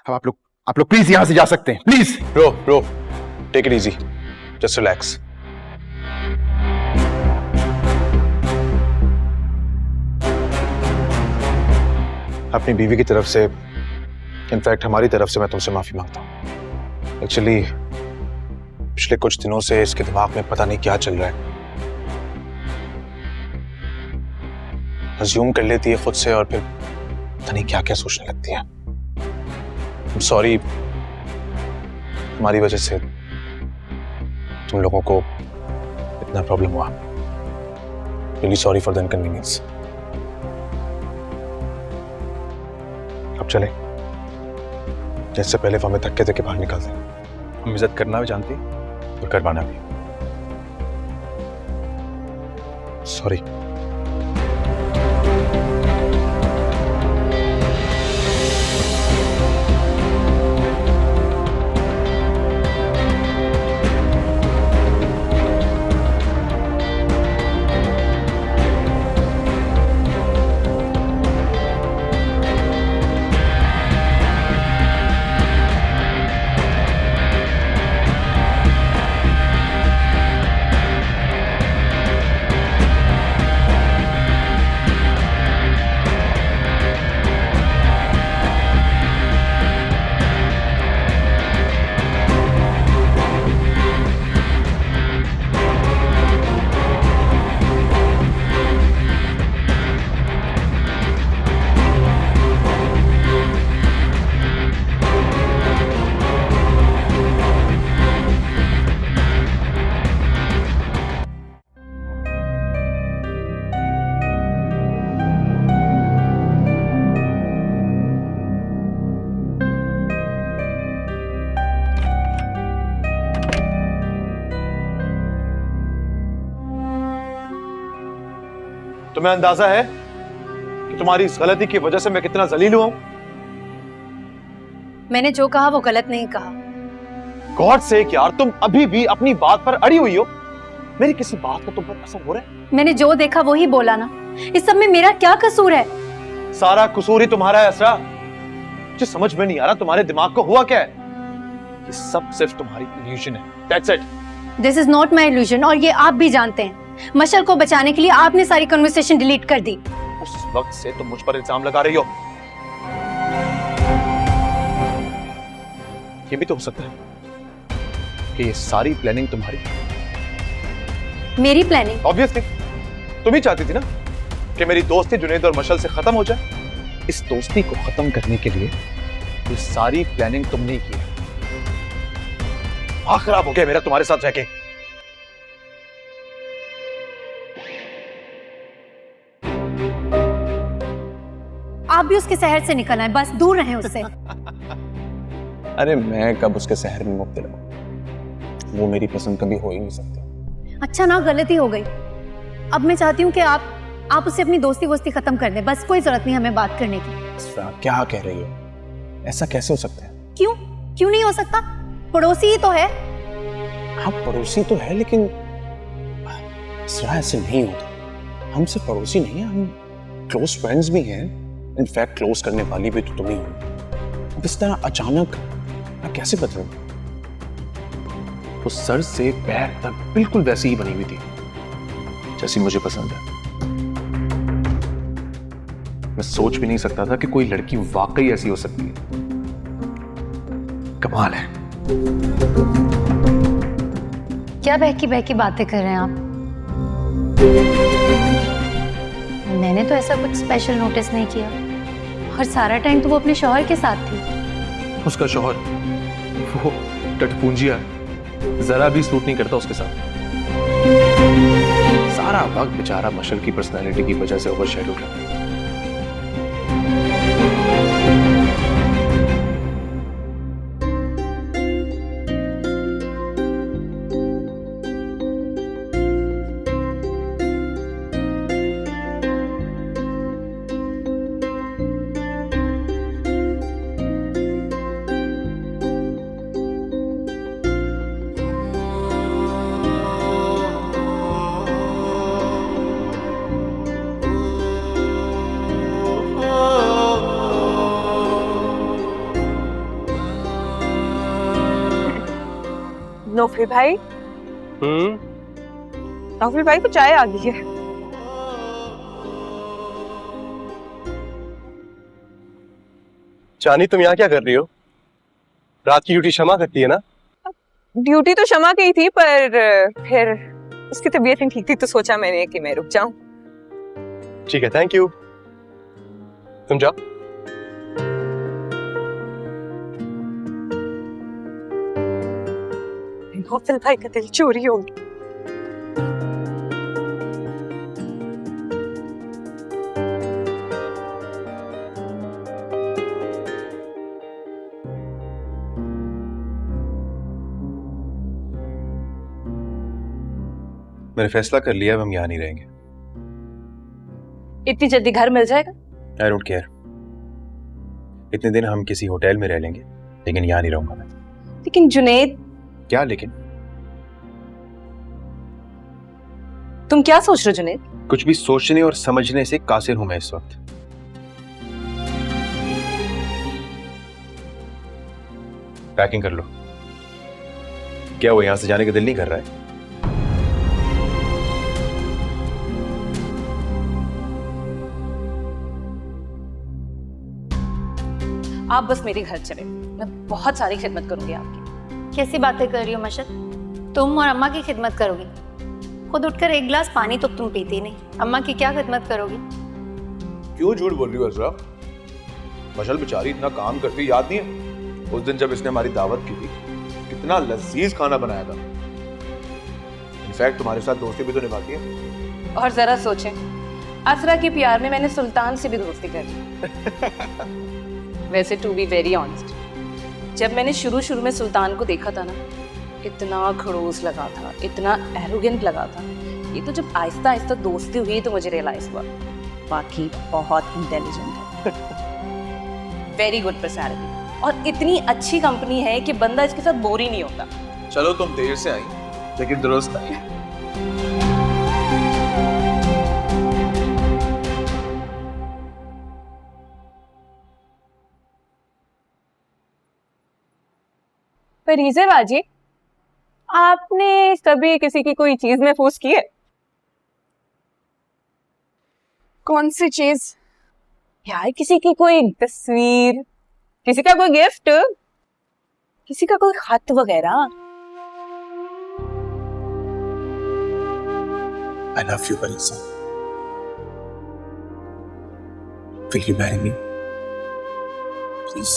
अब आप लोग प्लीज यहां से जा सकते हैं, प्लीज। रो take it easy, just relax. अपनी बीवी की तरफ से, इनफैक्ट हमारी तरफ से मैं तुमसे माफी मांगता हूं। एक्चुअली पिछले कुछ दिनों से इसके दिमाग में पता नहीं क्या चल रहा है। अज्यूम कर लेती है खुद से और फिर पता नहीं क्या क्या सोचने लगती है। सॉरी, हमारी वजह से तुम लोगों को इतना प्रॉब्लम हुआ। Really sorry for the inconvenience. अब चले, जैसे पहले वो हमें धक्के धक्के बाहर निकाल दें। हम इज्जत करना भी जानते और करवाना भी। सॉरी। तुम्हें अंदाजा है कि तुम्हारी इस गलती की वजह से मैं कितना जलील हुआ हूं? मैंने जो कहा वो गलत नहीं कहा। गॉड से यार, तुम अभी भी अपनी बात पर अड़ी हुई हो। मेरी किसी बात का तुम पर असर हो रहा है? मैंने जो देखा वही बोला ना। इस सब में मेरा क्या कसूर है? सारा कसूर ही तुम्हारा है असरा। मुझे समझ में नहीं आ रहा तुम्हारे दिमाग को हुआ क्या है। ये सब सिर्फ तुम्हारी इल्यूजन है। That's it. This is not my illusion और ये आप भी जानते हैं। मशल को बचाने के लिए आपने सारी कन्वर्सेशन डिलीट कर दी। उस वक्त से तुम मुझ पर इल्जाम लगा रही हो। ये भी तो हो सकता है कि ये सारी प्लानिंग तुम्हारी। मेरी प्लानिंग? ऑब्वियसली तुम ही चाहती थी ना कि मेरी दोस्ती जुनैद और मशल से खत्म हो जाए। इस दोस्ती को खत्म करने के लिए ये सारी प्लानिंग तुमने ही की है। दिमाग खराब हो गया मेरा तुम्हारे साथ रह के। आप भी उसके शहर से निकल आए, बस दूर रहें उससे। अरे मैं कब उसके शहर में मुब्तला हूं? वो मेरी पसंद कभी हो ही नहीं सकती। अच्छा ना, गलती हो गई। अब मैं चाहती हूँ कि आप उससे अपनी दोस्ती वोस्ती खत्म कर दें। बस कोई जरूरत नहीं हमें बात करने की। क्या कह रही हो? ऐसा कैसे हो सकता है? क्यों नहीं हो सकता? पड़ोसी ही तो है। हाँ पड़ोसी तो है, लेकिन ऐसे नहीं होता। हम सिर्फ पड़ोसी नहीं है, हम क्लोज फ्रेंड्स भी हैं। इनफैक्ट क्लोज करने वाली भी तो तुम ही हो। अब इस तरह अचानक मैं कैसे बदलूं? वो सर से पैर तक बिल्कुल वैसी ही बनी हुई थी जैसी मुझे पसंद है। मैं सोच भी नहीं सकता था कि कोई लड़की वाकई ऐसी हो सकती है। कमाल है। क्या बहकी बहकी बातें कर रहे हैं आप? मैंने तो ऐसा कुछ स्पेशल नोटिस नहीं किया और सारा टाइम तो वो अपने शौहर के साथ थी। उसका शौहर वो टटपूंजिया जरा भी सूट नहीं करता उसके साथ। सारा वक्त बेचारा मशल की पर्सनालिटी की वजह से ओवरशैडो करता है। नौफल भाई, नौफल भाई को चाय आ गई है। चांदी, तुम यहाँ क्या कर रही हो? रात की ड्यूटी क्षमा करती है ना? ड्यूटी तो क्षमा की थी, पर फिर उसकी तबीयत नहीं ठीक थी तो सोचा मैंने कि मैं रुक जाऊं। ठीक है, थैंक यू। तुम जाओ। नौफल भाई का दिल चोरी हो गया। मैंने फैसला कर लिया, अब हम यहाँ नहीं रहेंगे। इतनी जल्दी घर मिल जाएगा? I don't care. इतने दिन हम किसी होटल में रह लेंगे, लेकिन यहाँ नहीं रहूंगा मैं। लेकिन जुनैद, क्या लेकिन? तुम क्या सोच रहे हो जुनैद? कुछ भी सोचने और समझने से कासिर हूं मैं इस वक्त। पैकिंग कर लो। क्या वो यहां से जाने का दिल नहीं कर रहा है? आप बस मेरे घर चले, मैं बहुत सारी खिदमत करूंगी आपकी। कैसी बातें कर रही हो मशद? तुम और अम्मा की खिदमत करोगी? खुद उठकर एक गिलास पानी तो तुम पीती नहीं, अम्मा की क्या खिदमत करोगी? क्यों झूठ बोल रही हो अजरा? मशल बेचारी इतना काम करती, याद नहीं है उस दिन जब इसने हमारी दावत की थी, कितना लजीज खाना बनाया था। इनफैक्ट तुम्हारे साथ दोस्ती भी तो निभाती है। और जरा सोचें, असरा के प्यार में मैंने सुल्तान से भी दोस्ती कर ली। वैसे टू बी वेरी ऑनेस्ट, जब मैंने शुरू में सुल्तान को देखा था ना, इतना खड़ूस लगा था, इतना एरोगेंट लगा था। ये तो जब आहिस्ता आहिस्ता दोस्ती हुई तो मुझे रियलाइज हुआ, बाकी बहुत इंटेलिजेंट है, वेरी गुड पर्सनैलिटी, और इतनी अच्छी कंपनी है कि बंदा इसके साथ बोर ही नहीं होता। चलो तुम देर से आई लेकिन दुरुस्त आई। फरीज़े बाजी, आपने कभी किसी की कोई चीज महफूज की है? कौन सी चीज? यार किसी की कोई तस्वीर, किसी का कोई गिफ्ट, किसी का कोई खत वगैरह। I love you, Parisa. Will you marry me? Please.